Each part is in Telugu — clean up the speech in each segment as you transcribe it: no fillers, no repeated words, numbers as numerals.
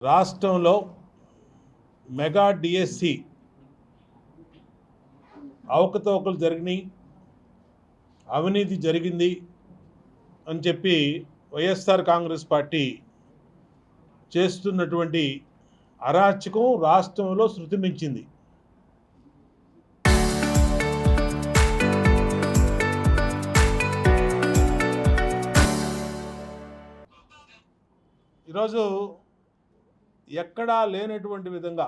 రాష్ట్రంలో మెగా డిఎస్సి అవకతవకలు జరిగినాయి, అవినీతి జరిగింది అని చెప్పి వైఎస్ఆర్ కాంగ్రెస్ పార్టీ చేస్తున్నటువంటి అరాచకం రాష్ట్రంలో శృతిమించింది. ఈరోజు ఎక్కడా లేనటువంటి విధంగా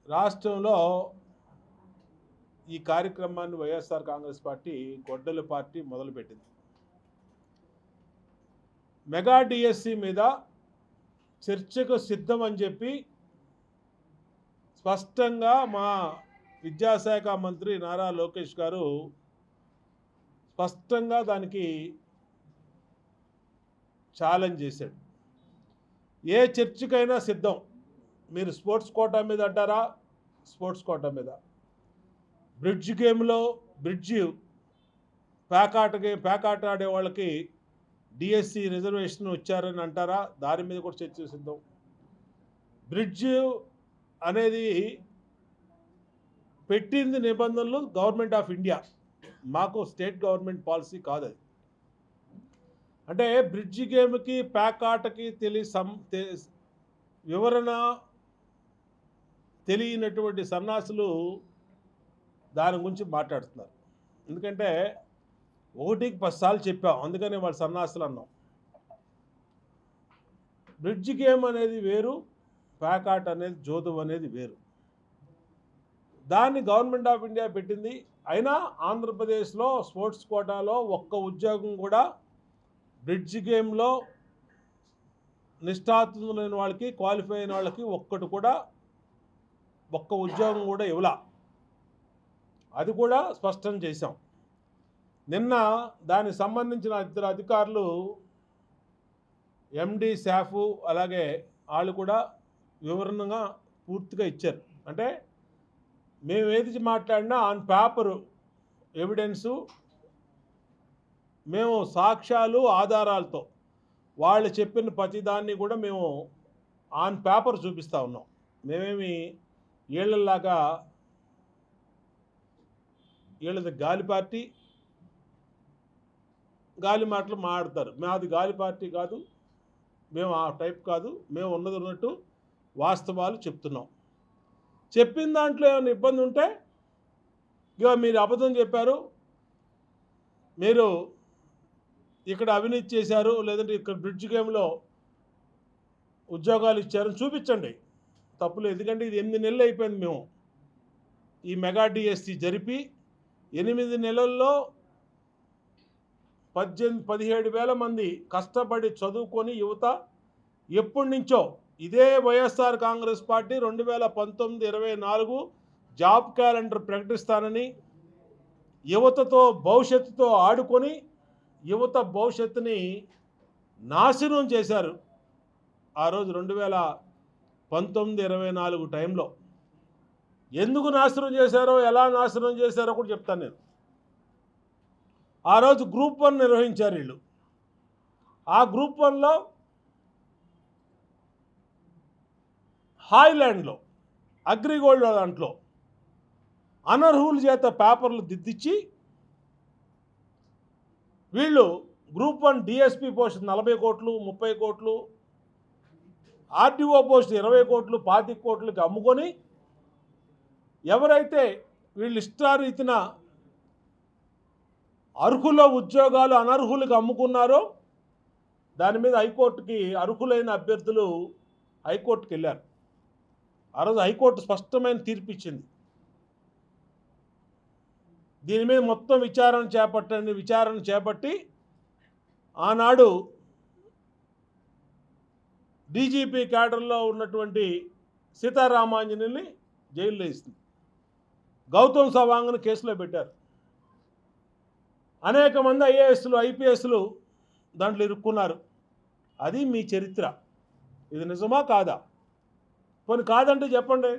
రాష్ట్రంలో ఈ కార్యక్రమాన్ని వైఎస్ఆర్ కాంగ్రెస్ పార్టీ గొడ్డలి పార్టీ మొదలుపెట్టింది. మెగా డిఎస్సి మీద చర్చకు సిద్ధం అని చెప్పి స్పష్టంగా మా విద్యాశాఖ మంత్రి నారా లోకేష్ గారు స్పష్టంగా దానికి ఛాలెంజ్ చేశాడు. ఏ చర్చకైనా సిద్ధం. మీరు స్పోర్ట్స్ కోటా మీద అంటారా, స్పోర్ట్స్ కోటా మీద, బ్రిడ్జ్ గేమ్లో బ్రిడ్జ్ ప్యాకాట ఆడే వాళ్ళకి డిఎస్సి రిజర్వేషన్ వచ్చారని అంటారా, దాని మీద కూడా చర్చ సిద్ధం. బ్రిడ్జ్ అనేది పెట్టింది నిబంధనలు గవర్నమెంట్ ఆఫ్ ఇండియా, మాకు స్టేట్ గవర్నమెంట్ పాలసీ కాదు అది. అంటే బ్రిడ్జ్ గేమ్కి ప్యాకాటకి వివరణ తెలియనటువంటి సన్నాసులు దాని గురించి మాట్లాడుతున్నారు. ఎందుకంటే 1కి 10 సార్లు చెప్పాం, అందుకని వాళ్ళు సన్నాసులు అన్నాం. బ్రిడ్జ్ గేమ్ అనేది వేరు, ప్యాకాట్ అనేది జోదం అనేది వేరు. దాన్ని గవర్నమెంట్ ఆఫ్ ఇండియా పెట్టింది. అయినా ఆంధ్రప్రదేశ్లో స్పోర్ట్స్ కోటాలో ఒక్క ఉద్యోగం కూడా బ్రిడ్జ్ గేమ్లో నిష్ఠాతులైన వాళ్ళకి, క్వాలిఫై అయిన వాళ్ళకి ఒక్క ఉద్యోగం కూడా ఇవ్వలా. అది కూడా స్పష్టం చేశాం. నిన్న దానికి సంబంధించిన 2 అధికారులు, ఎండి శాఫ్, అలాగే వాళ్ళు కూడా వివరణగా పూర్తిగా ఇచ్చారు. అంటే మేము ఏది మాట్లాడినా ఆన్ పేపరు ఎవిడెన్సు, మేము సాక్ష్యాలు ఆధారాలతో వాళ్ళు చెప్పిన ప్రతిదాన్ని కూడా మేము ఆన్ పేపర్ చూపిస్తూ ఉన్నాం. మేమేమి వీళ్ళలాగా వీళ్ళది గాలి పార్టీ, గాలి మాటలు మాట్లాడతారు. మాది గాలి పార్టీ కాదు, మేము ఆ టైప్ కాదు. మేము ఉన్నట్టు వాస్తవాలు చెప్తున్నాం. చెప్పిన దాంట్లో ఏమైనా ఇబ్బంది ఉంటే, ఇక మీరు అబద్ధం చెప్పారు, మీరు ఇక్కడ అవినీతి చేశారు, లేదంటే ఇక్కడ బ్రిడ్జ్ గేమ్లో ఉద్యోగాలు ఇచ్చారని చూపించండి, తప్పులేదు. ఎందుకంటే ఇది 8 నెలలు అయిపోయింది. మేము ఈ మెగా డిఎస్సి జరిపి 8 నెలల్లో 17,000 మంది కష్టపడి చదువుకొని యువత ఎప్పటి నుంచో ఇదే వైఎస్ఆర్ కాంగ్రెస్ పార్టీ 2019-24 జాబ్ క్యాలెండర్ ప్రకటిస్తానని యువతతో భవిష్యత్తుతో ఆడుకొని యువత భవిష్యత్తుని నాశనం చేశారు. ఆ రోజు 2019-24 టైంలో ఎందుకు నాశనం చేశారో, ఎలా నాశనం చేశారో కూడా చెప్తాను నేను. ఆ రోజు గ్రూప్ 1 నిర్వహించారు వీళ్ళు. ఆ గ్రూప్ 1లో హాయ్లాండ్లో అగ్రిగోల్డ్ దాంట్లో అనర్హుల చేత పేపర్లు దిద్దిచ్చి వీళ్ళు గ్రూప్ 1 డిఎస్పి పోస్ట్ 40 కోట్లు, 30 కోట్లు, ఆర్టీఓ పోస్ట్ 20 కోట్లు, 25 కోట్లకి అమ్ముకొని ఎవరైతే వీళ్ళు ఇష్టారీతిన అర్హుల ఉద్యోగాలు అనర్హులకు అమ్ముకున్నారో దాని మీద హైకోర్టుకి అర్హులైన అభ్యర్థులు హైకోర్టుకి వెళ్ళారు. ఆ రోజు హైకోర్టు స్పష్టమైన తీర్పు ఇచ్చింది. దీని మీద మొత్తం విచారణ చేపట్టి ఆనాడు డీజీపీ క్యాడర్లో ఉన్నటువంటి సీతారామాంజనేయుల్ని జైల్లో వేసింది. గౌతమ్ సవాంగ్ను కేసులో పెట్టారు. అనేక మంది ఐఏఎస్లు, ఐపీఎస్లు దాంట్లో ఇరుక్కున్నారు. అది మీ చరిత్ర. ఇది నిజమా కాదా? పోనీ కాదంటే చెప్పండి.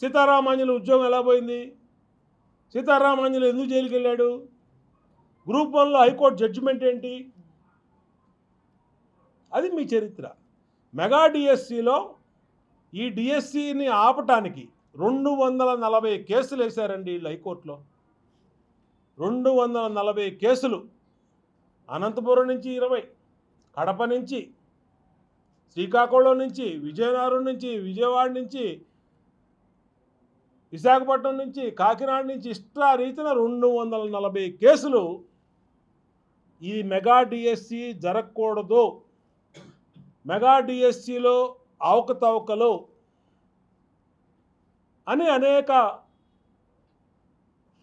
సీతారామాంజనేయులు ఉద్యోగం ఎలా పోయింది? సీతారామాంజనేయులు ఎందుకు జైలుకి వెళ్ళాడు? గ్రూప్ 1లో హైకోర్టు జడ్జిమెంట్ ఏంటి? అది మీ చరిత్ర. మెగా డిఎస్సిలో ఈ డిఎస్సిని ఆపటానికి 240 కేసులు వేశారండి వీళ్ళు హైకోర్టులో. 240 కేసులు. అనంతపురం నుంచి 20, కడప నుంచి, శ్రీకాకుళం నుంచి, విజయనగరం నుంచి, విజయవాడ నుంచి, విశాఖపట్నం నుంచి, కాకినాడ నుంచి ఇష్టారీతిన 240 కేసులు. ఈ మెగా డిఎస్సి జరగకూడదు, మెగా డిఎస్సిలో అవకతవకలు అని అనేక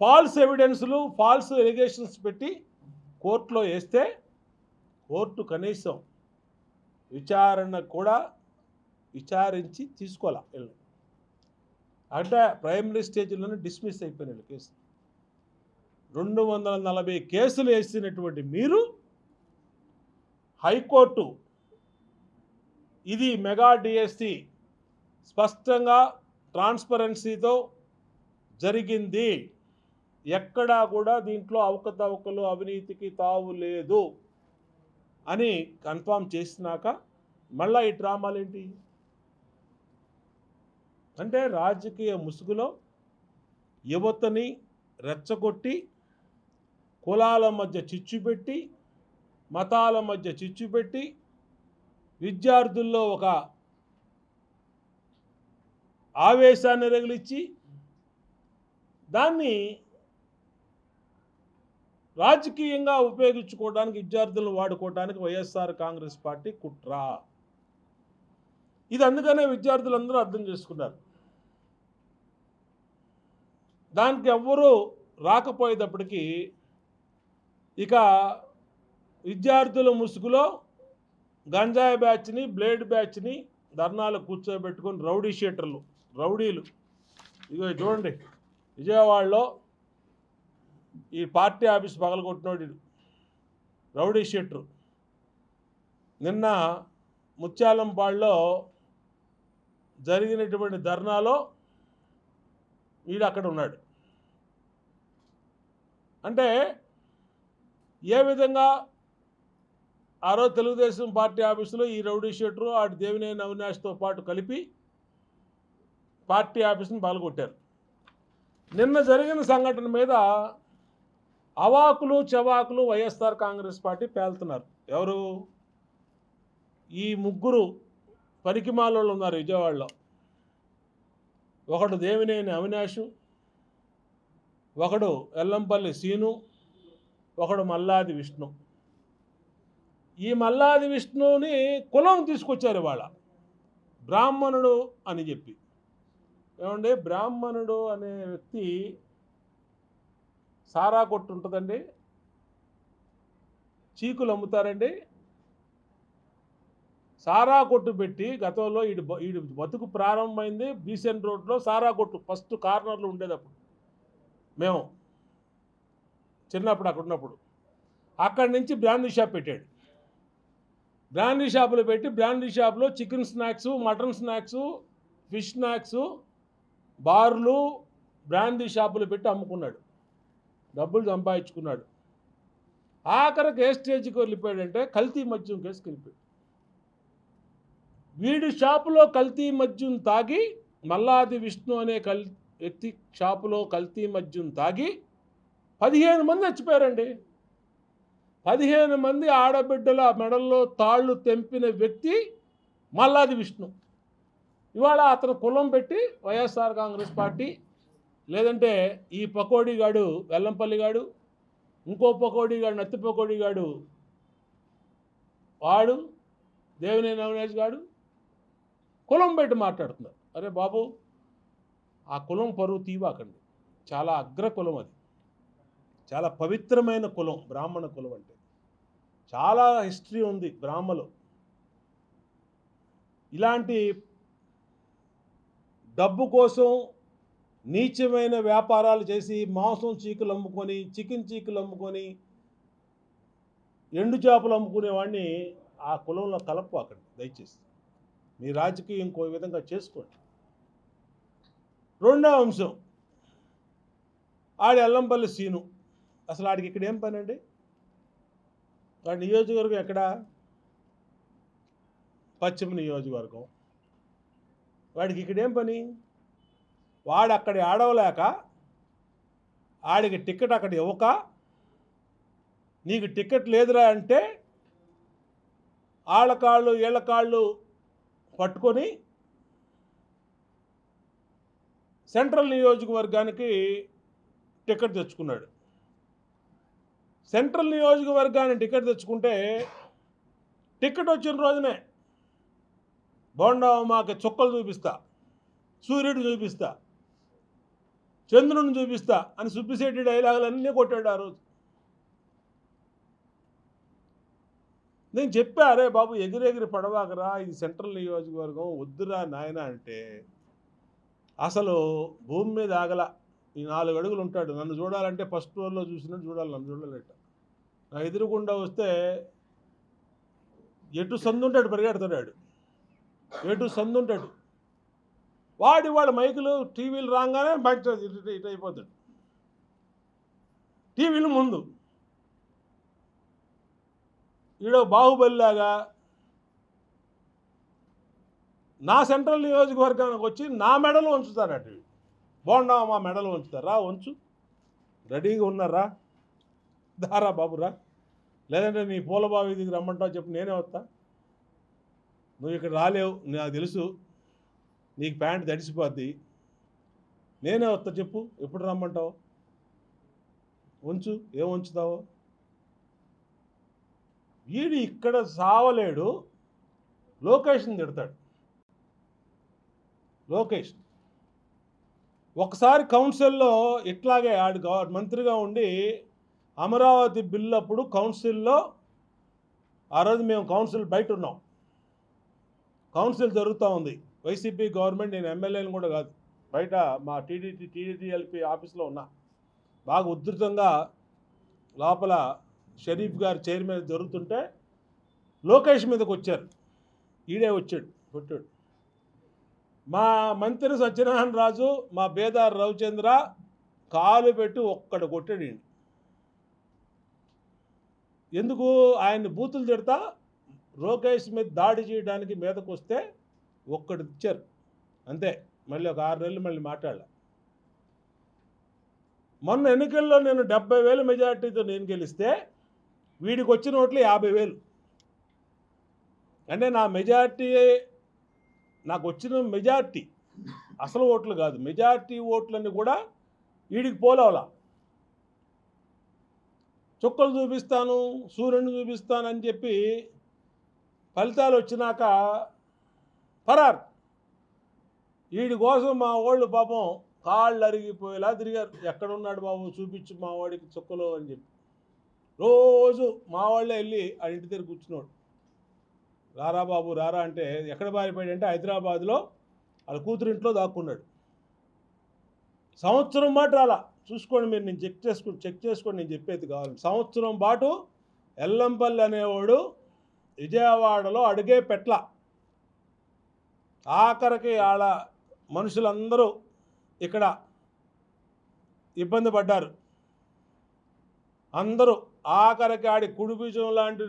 ఫాల్స్ ఎవిడెన్స్లు, ఫాల్స్ ఎలిగేషన్స్ పెట్టి కోర్టులో వేస్తే కోర్టు కనీసం విచారణ కూడా విచారించి తీసుకోవాలి వీళ్ళు. అంటే ప్రైమరీ స్టేజ్లోనే డిస్మిస్ అయిపోయిన కేసు. 240 కేసులు వేసినటువంటి మీరు హైకోర్టు ఇది మెగా డిఎస్సి స్పష్టంగా ట్రాన్స్పరెన్సీతో జరిగింది, ఎక్కడా కూడా దీంట్లో అవకతవకలు అవినీతికి తావు లేదు అని కన్ఫామ్ చేసినాక మళ్ళీ ఈ డ్రామాలేంటి? అంటే రాజకీయ ముసుగులో యువతని రెచ్చగొట్టి, కులాల మధ్య చిచ్చు పెట్టి, మతాల మధ్య చిచ్చు పెట్టి, విద్యార్థుల్లో ఒక ఆవేశాన్ని రగిలిచ్చి దాన్ని రాజకీయంగా ఉపయోగించుకోవడానికి, విద్యార్థులను వాడుకోవడానికి వైఎస్ఆర్ కాంగ్రెస్ పార్టీ కుట్ర. ఇది అందుకనే విద్యార్థులందరూ అర్థం చేసుకున్నారు. దానికి ఎవ్వరూ రాకపోయేటప్పటికీ ఇక విద్యార్థుల ముసుగులో గంజాయి బ్యాచ్ని, బ్లేడ్ బ్యాచ్ని ధర్నాలు కూర్చోబెట్టుకొని రౌడీ షీటర్లు, రౌడీలు. ఇగో చూడండి, విజయవాడలో ఈ పార్టీ ఆఫీస్ పగలగొట్టినోడు రౌడీ షీటరు. నిన్న ముత్యాలంపాడులో జరిగినటువంటి ధర్నాలో వీడు అక్కడ ఉన్నాడు. అంటే ఏ విధంగా ఆ రోజు తెలుగుదేశం పార్టీ ఆఫీసులో ఈ రౌడీ షీటరు ఆడు దేవినేని అవినాష్తో పాటు కలిపి పార్టీ ఆఫీసుని పగలగొట్టారు. నిన్న జరిగిన సంఘటన మీద అవాకులు చవాకులు వైఎస్ఆర్ కాంగ్రెస్ పార్టీ పేలుతున్నారు. ఎవరు? ఈ ముగ్గురు పరికిమాలోళ్ళు ఉన్నారు విజయవాడలో. ఒకడు దేవినేని అవినాషు, ఒకడు ఎల్లంపల్లి సీను, ఒకడు మల్లాది విష్ణు. ఈ మల్లాది విష్ణుని కులం తీసుకొచ్చారు వాళ్ళ, బ్రాహ్మణుడు అని చెప్పి. ఏమండి, బ్రాహ్మణుడు అనే వ్యక్తి సారా కొట్టు ఉంటుందండి, చీకులు అమ్ముతారండి. సారా కొట్టు పెట్టి గతంలో ఈడు బతుకు ప్రారంభమైంది బీసెంట్ రోడ్లో సారా కొట్టు ఫస్ట్ కార్నర్లో ఉండేటప్పుడు. మేము చిన్నప్పుడు అక్కడ ఉన్నప్పుడు అక్కడి నుంచి బ్రాందీ షాప్ పెట్టాడు. బ్రాందీ షాపులో పెట్టి బ్రాందీ షాప్లో chicken snacks, mutton snacks, fish snacks, బార్లు, బ్రాందీ షాపులు పెట్టి అమ్ముకున్నాడు, డబ్బులు సంపాదించుకున్నాడు. ఆఖరికి ఏ స్టేజ్కి వెళ్ళిపోయాడంటే కల్తీ మద్యం కేసుకి వెళ్ళిపోయాడు. వీడి షాపులో కల్తీ మద్యం తాగి, మల్లాది విష్ణు అనే వ్యక్తి షాపులో కల్తీ మద్యం తాగి 15 మంది చచ్చిపోయారండి. 15 మంది ఆడబిడ్డల మెడల్లో తాళ్ళు తెంపిన వ్యక్తి మల్లాది విష్ణు. ఇవాళ అతను కులం పెట్టి వైఎస్ఆర్ కాంగ్రెస్ పార్టీ, లేదంటే ఈ పకోడీగాడు వెల్లంపల్లిగాడు, ఇంకో పకోడీగాడు నత్తి పకోడీగాడు వాడు దేవినేని అవినాష్ గాడు కులం పెట్టి మాట్లాడుతున్నారు. అరే బాబు, ఆ కులం పరువు తీవాకండి. చాలా అగ్ర కులం అది, చాలా పవిత్రమైన కులం బ్రాహ్మణ కులం అంటే. చాలా హిస్టరీ ఉంది బ్రాహ్మలు. ఇలాంటి డబ్బు కోసం నీచమైన వ్యాపారాలు చేసి మాంసం చీకులు అమ్ముకొని, చికెన్ చీకులు అమ్ముకొని, ఎండు చేపలు అమ్ముకునేవాడిని ఆ కులంలో కలపకండి దయచేసి. మీ రాజకీయం ఇంకో విధంగా చేసుకోండి. రెండవ అంశం, ఆడి ఎల్లంపల్లి సీను. అసలు ఆడికి ఇక్కడ ఏం పని అండి? వాడి నియోజకవర్గం ఎక్కడ? పశ్చిమ నియోజకవర్గం. వాడికి ఇక్కడేం పని? వాడు అక్కడ ఆడవలేక ఆడికి టికెట్ అక్కడ ఇవ్వక, నీకు టికెట్ లేదురా అంటే వాళ్ళ కాళ్ళు వీళ్ళ కాళ్ళు పట్టుకొని సెంట్రల్ నియోజకవర్గానికి టికెట్ తెచ్చుకున్నాడు. సెంట్రల్ నియోజకవర్గానికి టికెట్ తెచ్చుకుంటే టికెట్ వచ్చిన రోజునే బోండా మాకు చుక్కలు చూపిస్తా, సూర్యుడు చూపిస్తా, చంద్రుడిని చూపిస్తా అని సుబ్బిశెట్టి డైలాగులన్నీ కొట్టాడు ఆ రోజు. నేను చెప్పా, అరే బాబు ఎగిరెగిరి పడవాకరా, ఇది సెంట్రల్ నియోజకవర్గం, వద్దురా నాయన అంటే అసలు భూమి మీద ఆగల. ఈ 4 అడుగులు ఉంటాడు, నన్ను చూడాలంటే ఫస్ట్ ఫ్లోర్లో చూసినట్టు చూడాలి, నన్ను చూడలేట. నా ఎదురుగుండా వస్తే ఎటు సందుంటాడు పరిగెడతాడు, ఎటు సందుంటాడు. వాళ్ళ మైకులు టీవీలు రాగానే బయట ఇటు అయిపోతాడు, టీవీలు ముందు. ఈడో బాహుబలిలాగా నా సెంట్రల్ నియోజకవర్గానికి వచ్చి నా మెడలు ఉంచుతారట. బోండా మా మెడలు ఉంచుతారా? ఉంచు, రెడీగా ఉన్నారా? దారా బాబురా, లేదంటే నీ పూలబావి దగ్గర రమ్మంటావు చెప్పు, నేనే వస్తా. నువ్వు ఇక్కడ రాలేవు, నాకు తెలుసు, నీకు ప్యాంట్ తడిసిపోద్ది, నేనే వస్తా, చెప్పు ఎప్పుడు రమ్మంటావు, ఉంచు, ఏం ఉంచుతావు. వీడు ఇక్కడ సావలేడు, లోకేష్ని తిడతాడు. లోకేష్ ఒకసారి కౌన్సిల్లో ఇట్లాగే ఆడు మంత్రిగా ఉండి అమరావతి బిల్లు అప్పుడు కౌన్సిల్లో, ఆ రోజు మేము కౌన్సిల్ బయట ఉన్నాం, కౌన్సిల్ జరుగుతూ ఉంది, వైసీపీ గవర్నమెంట్, నేను ఎమ్మెల్యేని కూడా కాదు, బయట మా టీడీఎల్పీ ఆఫీస్లో ఉన్నా. బాగా ఉధృతంగా లోపల షరీఫ్ గారు చైర్మన్ జరుగుతుంటే లోకేష్ మీదకి వచ్చారు. ఈడే వచ్చాడు, కొట్టాడు. మా మంత్రి సత్యనారాయణ రాజు, మా బేదార్ రవిచంద్ర కాలు పెట్టి ఒక్కడు కొట్టాడు. ఎందుకు? ఆయన్ని బూతులు తిడతా లోకేష్ మీద దాడి చేయడానికి మీదకు వస్తే ఒక్కడు ఇచ్చారు అంతే. మళ్ళీ ఒక 6 నెలలు మళ్ళీ మాట్లాడాల. మొన్న ఎన్నికల్లో నేను 70,000 మెజార్టీతో నేను గెలిస్తే వీడికి వచ్చిన ఓట్లు 50,000. అంటే నా మెజార్టీ, నాకు వచ్చిన మెజార్టీ అసలు ఓట్లు కాదు, మెజార్టీ ఓట్లన్నీ కూడా వీడికి పోలవలా. చుక్కలు చూపిస్తాను, సూర్యుని చూపిస్తానని చెప్పి ఫలితాలు వచ్చినాక ఫరార్. వీడి కోసం మా వాళ్ళు పాపం కాళ్ళు అరిగిపోయేలా తిరిగారు. ఎక్కడున్నాడు బాబు చూపించు మా వాడికి చుక్కలు అని చెప్పి రోజు మా వాళ్ళే వెళ్ళి ఆ ఇంటి దగ్గర కూర్చున్నాడు. రారా బాబు రారా అంటే ఎక్కడ పారిపోయాడు అంటే హైదరాబాద్లో వాళ్ళ కూతురింట్లో దాక్కున్నాడు. సంవత్సరం పాటు రాలా. చూసుకోండి మీరు, నేను చెక్ చేసుకోండి, నేను చెప్పేది కావాలి. సంవత్సరం పాటు ఎల్లంపల్లి అనేవాడు విజయవాడలో అడుగే పెట్ల. ఆఖరికి ఆడ మనుషులందరూ ఇక్కడ ఇబ్బంది పడ్డారు. అందరూ ఆఖరికి ఆడి కుడిబీజం లాంటి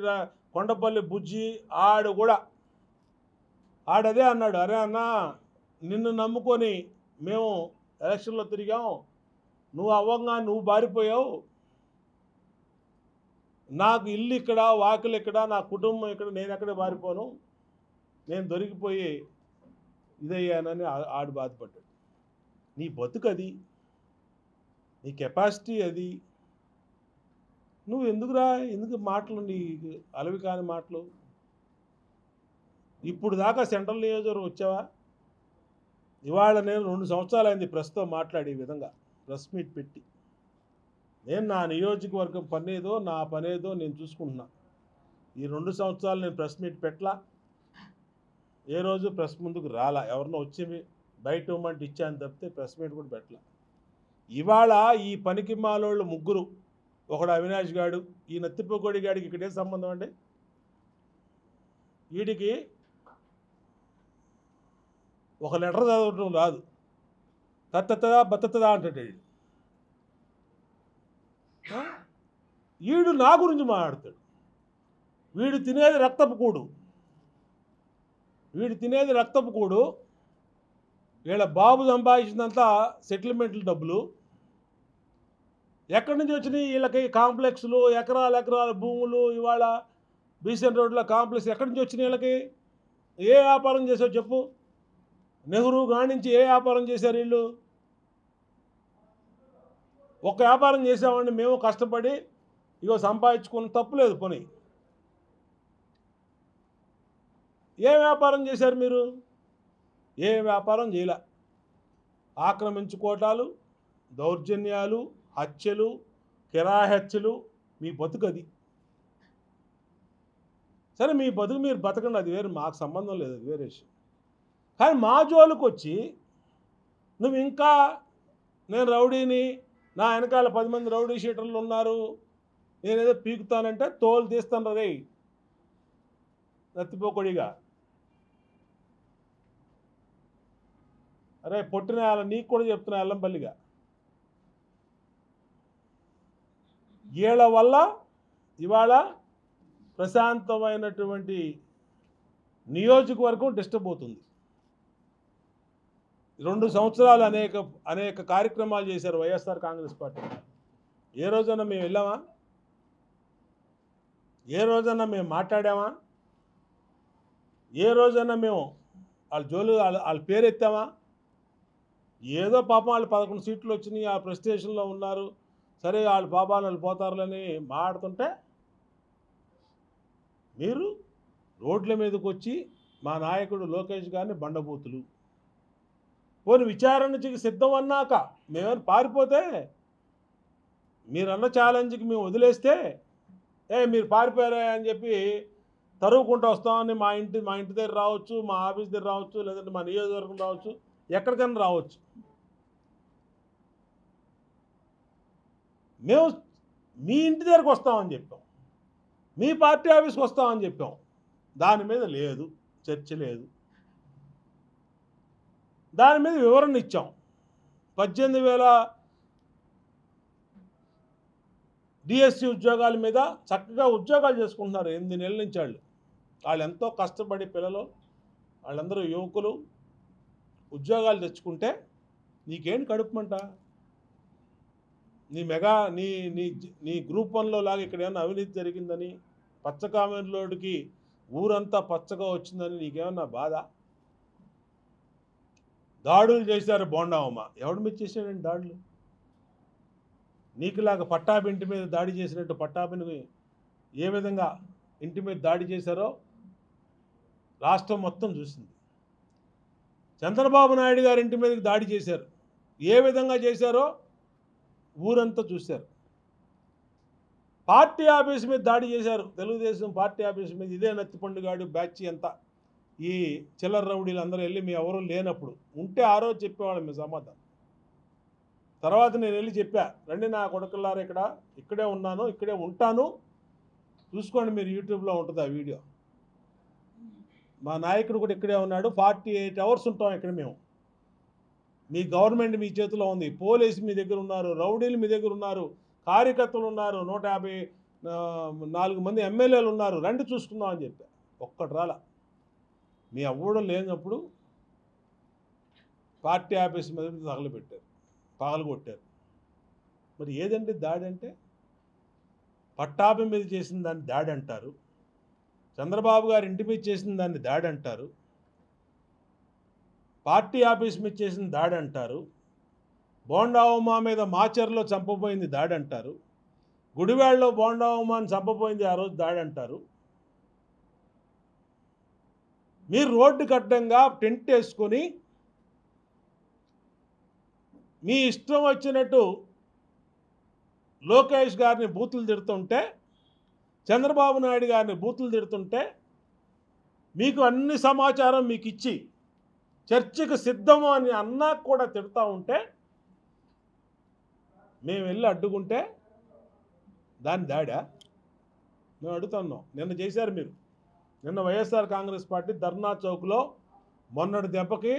కొండపల్లి బుజ్జి ఆడు కూడా ఆడదే అన్నాడు, అరే అన్నా నిన్ను నమ్ముకొని మేము ఎలక్షన్లో తిరిగాం, నువ్వు అవ్వంగా నువ్వు బారిపోయావు, నాకు ఇల్లు ఇక్కడ, వాకిలు ఇక్కడ, నా కుటుంబం ఇక్కడ, నేను ఎక్కడ బారిపోను, నేను దొరికిపోయి ఇదయ్యానని ఆడు బాధపడ్డాడు. నీ బతుకది, నీ కెపాసిటీ అది, నువ్వు ఎందుకు మాటలు, నీ అలవి కాని మాటలు. ఇప్పుడు దాకా సెంట్రల్ నియోజకవర్గం వచ్చావా? ఇవాళ నేను 2 సంవత్సరాలు అయింది ప్రస్తుతం మాట్లాడే విధంగా ప్రెస్ మీట్ పెట్టి. నేను నా నియోజకవర్గం పనేదో నా పనేదో నేను చూసుకుంటున్నా. ఈ 2 సంవత్సరాలు నేను ప్రెస్ మీట్ పెట్టలా, ఏ రోజు ప్రెస్ ముందుకు రాలా. ఎవరినో వచ్చి బయట ఇవ్వమంటే ఇచ్చాను తప్పితే ప్రెస్ మీట్ కూడా పెట్టలా. ఇవాళ ఈ పనికి మాలోళ్ళు ముగ్గురు, ఒకడు అవినాష్ గాడు, ఈ నత్తిపోకోడి గాడికి ఇక్కడే సంబంధం అండి. వీడికి ఒక లెటర్ చదవటం రాదు, తత్తదా బత్తదా అంటాడు. వీడు నా గురించి మాట్లాడతాడు. వీడు తినేది రక్తపు కూడు, వీళ్ళ బాబు సంపాదించినంత సెటిల్మెంట్ల డబ్బులు. ఎక్కడి నుంచి వచ్చినాయి వీళ్ళకి కాంప్లెక్స్లు, ఎకరాల భూములు? ఇవాళ బీసెన్ రోడ్లో కాంప్లెక్స్ ఎక్కడి నుంచి వచ్చినాయి వీళ్ళకి? ఏ వ్యాపారం చేసావు చెప్పు? నెహ్రూ గానించి ఏ వ్యాపారం చేశారు వీళ్ళు? ఒక వ్యాపారం చేసామండి మేము కష్టపడి, ఇగో సంపాదించుకున్న తప్పులేదు పోనీ. ఏ వ్యాపారం చేశారు మీరు? ఏ వ్యాపారం చేయలే. ఆక్రమించుకోవటాలు, దౌర్జన్యాలు, హత్యలు, కిరాయి హత్యలు, మీ బతుకది. సరే మీ బతుకు మీరు బతకండి, అది వేరు, మాకు సంబంధం లేదు, అది వేరే విషయం. కానీ మా జోలికి వచ్చి నువ్వు ఇంకా నేను రౌడీని, నా వెనకాల 10 మంది రౌడీ షీటర్లు ఉన్నారు, నేనేదో పీకుతానంటే తోలు తీస్తాను రే నత్తిపోకొడిగా. అరే పొట్టిన నీకు కూడా చెప్తున్నా అల్లంపల్లిగా, వీళ్ళ వల్ల ఇవాళ ప్రశాంతమైనటువంటి నియోజకవర్గం డిస్టర్బ్ అవుతుంది. 2 సంవత్సరాలు అనేక కార్యక్రమాలు చేశారు వైఎస్ఆర్ కాంగ్రెస్ పార్టీ. ఏ రోజన్నా మేము వెళ్ళామా? ఏ రోజన్నా మేము మాట్లాడామా? ఏ రోజన్నా మేము వాళ్ళ జోలు వాళ్ళ పేరు ఎత్తామా? ఏదో పాపం వాళ్ళు 11 సీట్లు వచ్చినాయి, ఆ ప్రెస్టేషన్లో ఉన్నారు, సరే వాళ్ళ పాపాలు వాళ్ళు పోతారులని మాట్లాడుతుంటే మీరు రోడ్ల మీదకి వచ్చి మా నాయకుడు లోకేష్ గారిని బండబూతులు. పోనీ విచారణకి సిద్ధం అన్నాక మేమేమైనా పారిపోతే, మీరన్న ఛాలెంజ్కి మేము వదిలేస్తే, మీరు పారిపోయారా అని చెప్పి తరువుకుంటూ వస్తామని మా ఇంటి దగ్గర రావచ్చు, మా ఆఫీస్ దగ్గర రావచ్చు, లేదంటే మా నియోజకవర్గం రావచ్చు, ఎక్కడికైనా రావచ్చు. మేము మీ ఇంటి దగ్గరకు వస్తామని చెప్పాం, మీ పార్టీ ఆఫీస్కి వస్తామని చెప్పాం. దాని మీద లేదు, చర్చ లేదు. దాని మీద వివరణ ఇచ్చాం. 18,000 డిఎస్సి ఉద్యోగాల మీద చక్కగా ఉద్యోగాలు చేసుకుంటున్నారు 8 నెలల నుంచి. వాళ్ళు ఎంతో కష్టపడి పిల్లలు, వాళ్ళందరూ యువకులు ఉద్యోగాలు తెచ్చుకుంటే నీకేంటి కడుపుమంట? నీ గ్రూప్ 1లో లాగా ఇక్కడ ఏమన్నా అవినీతి జరిగిందని, పచ్చకామెంట్లోడికి ఊరంతా పచ్చగా వచ్చిందని నీకేమన్నా బాధ? దాడులు చేశారు బోండావమ్మ, ఎవడు మీద చేశాడండి దాడులు? నీకులాగా పట్టాభి ఇంటి మీద దాడి చేసినట్టు పట్టాభిని ఏ విధంగా ఇంటి మీద దాడి చేశారో రాష్ట్రం మొత్తం చూసింది. చంద్రబాబు నాయుడు గారి ఇంటి మీదకి దాడి చేశారు, ఏ విధంగా చేశారో ఊరంతా చూశారు. పార్టీ ఆఫీస్ మీద దాడి చేశారు, తెలుగుదేశం పార్టీ ఆఫీస్ మీద. ఇదే నత్తిపండుగాడు బ్యాచ్ అంతా, ఈ చిల్లర రౌడీలు అందరూ వెళ్ళి మీ ఎవరూ లేనప్పుడు ఉంటే ఆ రోజు చెప్పేవాళ్ళం మీ సమాధానం. తర్వాత నేను వెళ్ళి చెప్పా, రండి నా కొడుకులారా, ఇక్కడే ఉన్నాను, ఇక్కడే ఉంటాను, చూసుకోండి మీరు, యూట్యూబ్లో ఉంటుంది ఆ వీడియో. మా నాయకుడు కూడా ఇక్కడే ఉన్నాడు, 48 అవర్స్ ఉంటాం ఇక్కడ మేము. మీ గవర్నమెంట్ మీ చేతిలో ఉంది, పోలీసు మీ దగ్గర ఉన్నారు, రౌడీలు మీ దగ్గర ఉన్నారు, కార్యకర్తలు ఉన్నారు, 154 మంది ఎమ్మెల్యేలు ఉన్నారు, రండి చూసుకుందాం అని చెప్పా. ఒక్కటి రాలా. మీ అవ్వడం లేనప్పుడు పార్టీ ఆఫీస్ మీద తగలబెట్టారు, పగలగొట్టారు. మరి ఏదండి దాడి అంటే? పట్టాభి మీద చేసిన దాన్ని దాడి అంటారు, చంద్రబాబు గారి ఇంటి మీద చేసిన దాన్ని దాడి అంటారు, పార్టీ ఆఫీస్ మీద చేసిన దాడి అంటారు, బోండావమ్మ మీద మాచర్లో చంపబోయింది దాడి అంటారు, గుడివాడలో బోండావమ్మని చంపబోయింది ఆ రోజు దాడి అంటారు. మీరు రోడ్డు కట్టంగా టెంట్ వేసుకొని మీ ఇష్టం వచ్చినట్టు లోకేష్ గారిని బూతులు తిడుతుంటే, చంద్రబాబు నాయుడు గారిని బూతులు తిడుతుంటే, మీకు అన్ని సమాచారం మీకు ఇచ్చి చర్చకు సిద్ధము అని అన్నా కూడా తిడతా ఉంటే, మేము వెళ్ళి అడ్డుకుంటే దాని దాడా? మేము అడుగుతున్నాం. నిన్న చేశారు మీరు, నిన్న వైఎస్ఆర్ కాంగ్రెస్ పార్టీ ధర్నా చౌక్లో మొన్నటి దెబ్బకి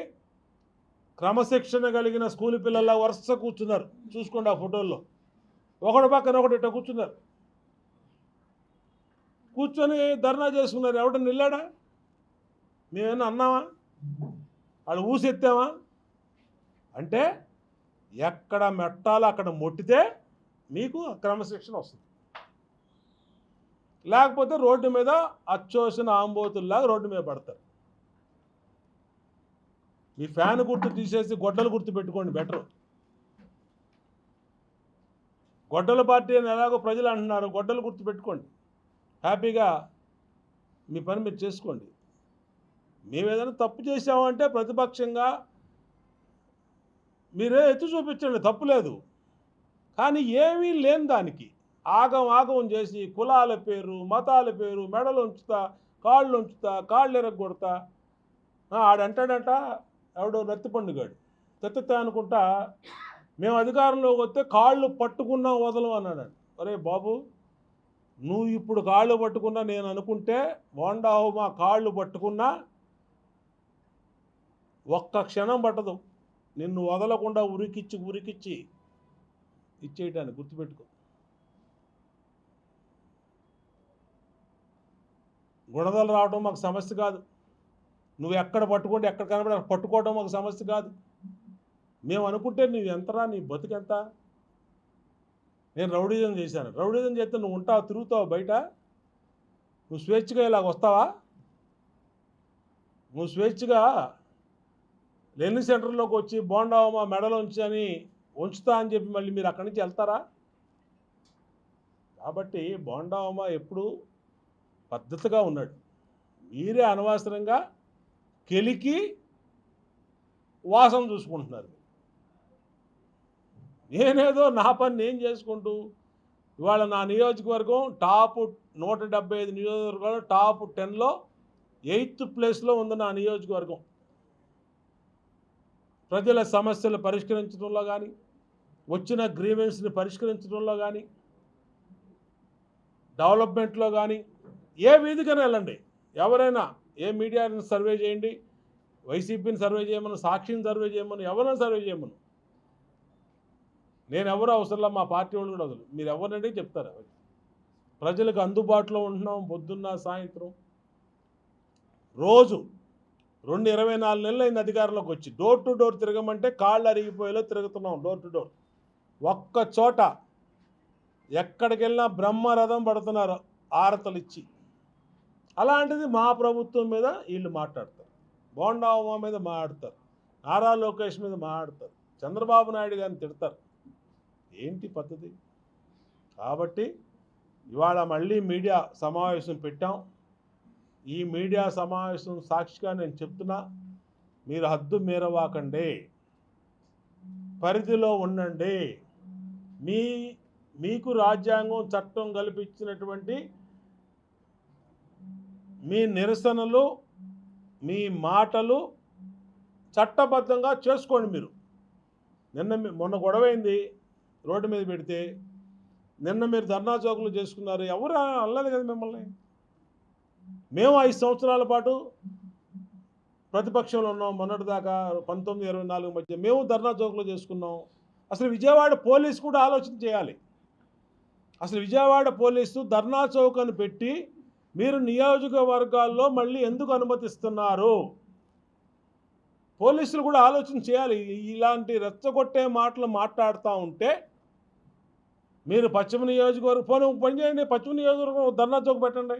క్రమశిక్షణ కలిగిన స్కూల్ పిల్లల వరుస కూర్చున్నారు, చూసుకోండి ఆ ఫోటోల్లో, ఒకటి పక్కన ఒకటి ఇట్లా కూర్చున్నారు. కూర్చొని ధర్నా చేసుకున్నారు. ఎవడన్నా వెళ్ళాడా? మేమేమన్నా అన్నామా? వాళ్ళు ఊసెత్తామా? అంటే ఎక్కడ మెట్టాలో అక్కడ మొట్టితే మీకు క్రమశిక్షణ వస్తుంది. లేకపోతే రోడ్డు మీద అచ్చోసిన ఆంబోతుల్లాగా రోడ్డు మీద పడతారు. మీ ఫ్యాన్ గుర్తు తీసేసి గొడ్డలు గుర్తు పెట్టుకోండి, బెటర్. గొడ్డల పార్టీ అని ఎలాగో ప్రజలు అంటున్నారు, గొడ్డలు గుర్తు పెట్టుకోండి. హ్యాపీగా మీ పని మీరు చేసుకోండి. మేము ఏదైనా తప్పు చేసామంటే ప్రతిపక్షంగా మీరే ఎత్తి చూపించండి, తప్పు లేదు. కానీ ఏమీ లేని దానికి ఆగం చేసి కులాల పేరు, మతాల పేరు, మెడలు ఉంచుతా, కాళ్ళు ఉంచుతా, కాళ్ళు ఎరగొడతా. ఆడంటాడంట, ఎవడో రత్తిపండుగాడు తెత్తుతా అనుకుంటా, మేము అధికారంలోకి వస్తే కాళ్ళు పట్టుకున్నా వదలం అన్నాడు. అరే బాబు, నువ్వు ఇప్పుడు కాళ్ళు పట్టుకున్నా నేను అనుకుంటే బోండావు మా కాళ్ళు పట్టుకున్నా ఒక్క క్షణం పట్టదు నిన్ను వదలకుండా ఉరికిచ్చి ఇచ్చేయటాన్ని గుర్తుపెట్టుకో. గుణదలు రావడం మాకు సమస్య కాదు. నువ్వు ఎక్కడ పట్టుకుంటే ఎక్కడ కనబడి పట్టుకోవడం మాకు సమస్య కాదు. మేము అనుకుంటే నువ్వు ఎంతరా, నీ బతుకెంత? నేను రౌడీజం చేశాను. రౌడీజం చేస్తే నువ్వు ఉంటావు, తిరుగుతావు బయట? నువ్వు స్వేచ్ఛగా ఇలాగ వస్తావా? నువ్వు స్వేచ్ఛగా లెర్నింగ్ సెంటర్లోకి వచ్చి బోండావమా మెడలో ఉంచని ఉంచుతా అని చెప్పి మళ్ళీ మీరు అక్కడి నుంచి వెళ్తారా? కాబట్టి బోండావమా ఎప్పుడు పద్ధతిగా ఉన్నాడు. మీరే అనవసరంగా కెలికి వాసన చూసుకుంటున్నారు. నేనేదో నా పని నేను చేసుకుంటూ ఇవాళ నా నియోజకవర్గం టాప్ 175 నియోజకవర్గాలు టాప్ 10లో 8th ప్లేస్లో ఉంది నా నియోజకవర్గం. ప్రజల సమస్యలు పరిష్కరించడంలో కానీ, వచ్చిన గ్రీవెన్స్ని పరిష్కరించడంలో కానీ, డెవలప్మెంట్లో కానీ, ఏ వీధికైనా వెళ్ళండి, ఎవరైనా ఏ మీడియాని సర్వే చేయండి, వైసీపీని సర్వే చేయమను, సాక్షిని సర్వే చేయమను, ఎవరైనా సర్వే చేయమను. నేను ఎవరు అవసరంలా, మా పార్టీ వాళ్ళు కూడా అవసరం. మీరు ఎవరినంటే చెప్తారు. ప్రజలకు అందుబాటులో ఉంటున్నాం. పొద్దున్న సాయంత్రం రోజు 24 నెలలు అయింది అధికారంలోకి వచ్చి. డోర్ టు డోర్ తిరగమంటే కాళ్ళు అరిగిపోయేలా తిరుగుతున్నాం. డోర్ టు డోర్ ఒక్క చోట ఎక్కడికి వెళ్ళినా బ్రహ్మరథం పడుతున్నారు ఆరతలు ఇచ్చి. అలాంటిది మా ప్రభుత్వం మీద వీళ్ళు మాట్లాడతారు, బోండావమా మీద మాట్లాడతారు, నారా లోకేష్ మీద మాట్లాడతారు, చంద్రబాబు నాయుడు గారిని తిడతారు. ఏంటి పద్ధతి? కాబట్టి ఇవాళ మళ్ళీ మీడియా సమావేశం పెట్టాం. ఈ మీడియా సమావేశం సాక్షిగా నేను చెప్తున్నా, మీరు హద్దు మీరవాకండి, పరిధిలో ఉండండి. మీకు రాజ్యాంగం చట్టం కల్పించినటువంటి మీ నిరసనలు, మీ మాటలు చట్టబద్ధంగా చేసుకోండి. మీరు మొన్న గొడవైంది, రోడ్డు మీద పెడితే నిన్న మీరు ధర్నా చౌకులు చేసుకున్నారు. ఎవరు అనలేదు కదా మిమ్మల్ని. మేము 5 సంవత్సరాల పాటు ప్రతిపక్షంలో ఉన్నాం. మొన్నటిదాకా 19-24 మధ్య మేము ధర్నా చౌకులు చేసుకున్నాం. అసలు విజయవాడ పోలీసు కూడా ఆలోచన చేయాలి. అసలు విజయవాడ పోలీసు ధర్నా చౌక్ అని పెట్టి మీరు నియోజకవర్గాల్లో మళ్ళీ ఎందుకు అనుమతిస్తున్నారు? పోలీసులు కూడా ఆలోచన చేయాలి. ఇలాంటి రెచ్చగొట్టే మాటలు మాట్లాడుతూ ఉంటే మీరు పశ్చిమ నియోజకవర్గం పోనీ పని చేయండి, పశ్చిమ నియోజకవర్గం ధర్నా చౌక్ పెట్టండి,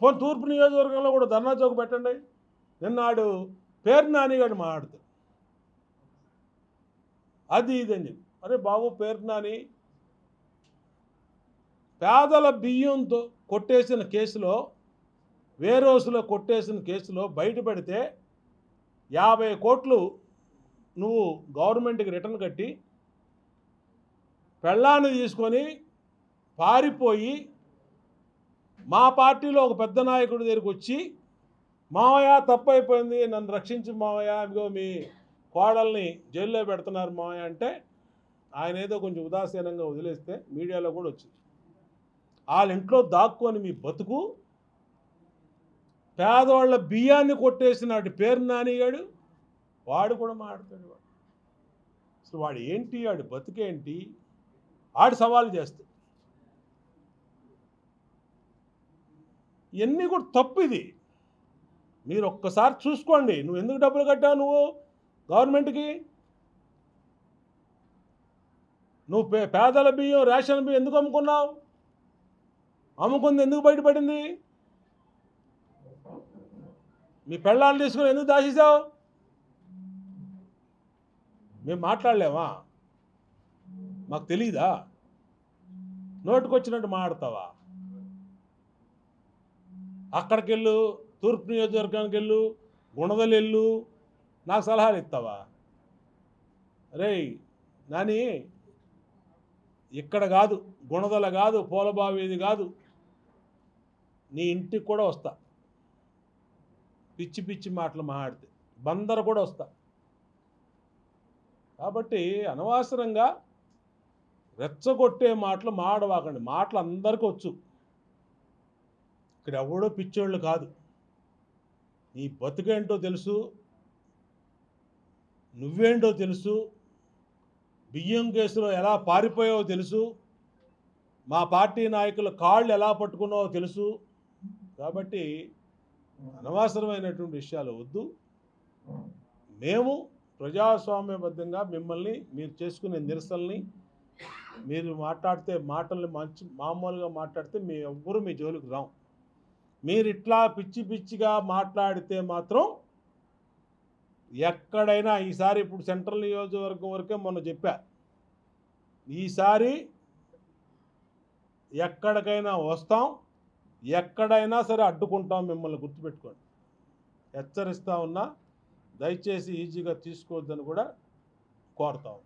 పోనీ తూర్పు నియోజకవర్గంలో కూడా ధర్నా చౌక్ పెట్టండి. నిన్నాడు పేరు నానిగాడు మాట్లాడుతాడు, అది ఇదని చెప్పి. అరే బాబు, పేరు నాని పేదల బియ్యంతో కొట్టేసిన కేసులో, వేరోసులో కొట్టేసిన కేసులో బయటపడితే 50 కోట్లు నువ్వు గవర్నమెంట్కి రిటర్న్ కట్టి పెళ్ళాన్ని తీసుకొని పారిపోయి మా పార్టీలో ఒక పెద్ద నాయకుడి దగ్గరికి వచ్చి, మావయ్య తప్పైపోయింది, నన్ను రక్షించి మావయ్య, ఇదిగో మీ కోడల్ని జైల్లో పెడుతున్నారు మావయ్య అంటే, ఆయన ఏదో కొంచెం ఉదాసీనంగా వదిలేస్తే మీడియాలో కూడా వచ్చింది. వాళ్ళ ఇంట్లో దాక్కొని మీ బతుకు, పేదవాళ్ళ బియ్యాన్ని కొట్టేసినాడు పేరు నానిగాడు, వాడు కూడా మాట్లాడతాడు. వాడు అసలు వాడు ఏంటి, వాడి బతుకేంటి, ఆడు సవాలు చేస్తాడు. ఇవన్నీ కూడా తప్పు. ఇది మీరు ఒక్కసారి చూసుకోండి. నువ్వు ఎందుకు డబ్బులు కట్టావు నువ్వు గవర్నమెంట్కి? నువ్వు పేదల బియ్యం, రేషన్ బియ్యం ఎందుకు అమ్ముకున్నావు? అమ్ముకుంది ఎందుకు బయటపడింది? మీ పెళ్ళాలు తీసుకుని ఎందుకు దాచేసావు? మేము మాట్లాడలేమా? మాకు తెలీదా? నోటుకొచ్చినట్టు మాట్లాడతావా? అక్కడికి వెళ్ళు, తూర్పు నియోజకవర్గానికి వెళ్ళు, గుణదలు వెళ్ళు, నాకు సలహాలు ఇస్తావా? రే నాని, ఇక్కడ కాదు, గుణదల కాదు, పూలబావి కాదు, నీ ఇంటికి కూడా వస్తా. పిచ్చి పిచ్చి మాటలు మాట్లాడితే బందర కూడా వస్తా. కాబట్టి అనవసరంగా రెచ్చగొట్టే మాటలు మాడవాకండి. మాటలు అందరికీ వచ్చు. ఇక్కడ ఎవడో పిచ్చోళ్ళు కాదు. నీ బతుకేంటో తెలుసు, నువ్వేంటో తెలుసు, బియ్యం కేసులో ఎలా పారిపోయావో తెలుసు, మా పార్టీ నాయకుల కాళ్ళు ఎలా పట్టుకున్నావో తెలుసు. కాబట్టి అనవసరమైనటువంటి విషయాలు వద్దు. మేము ప్రజాస్వామ్యబద్ధంగా మిమ్మల్ని, మీరు చేసుకునే నిరసనల్ని, మీరు మాట్లాడితే మాటల్ని మామూలుగా మాట్లాడితే ఎవ్వరూ మీ జోలికి రాం. మీరు ఇట్లా పిచ్చి పిచ్చిగా మాట్లాడితే మాత్రం ఎక్కడైనా ఈసారి, ఇప్పుడు సెంట్రల్ నియోజకవర్గం వరకే మొన్న చెప్పా, ఈసారి ఎక్కడికైనా వస్తాం, ఎక్కడైనా సరే అడ్డుకుంటాం. మిమ్మల్ని గుర్తుపెట్టుకోండి. హెచ్చరిస్తా ఉన్నా, దయచేసి ఈజీగా తీసుకోవద్దని కూడా కోరుతాం.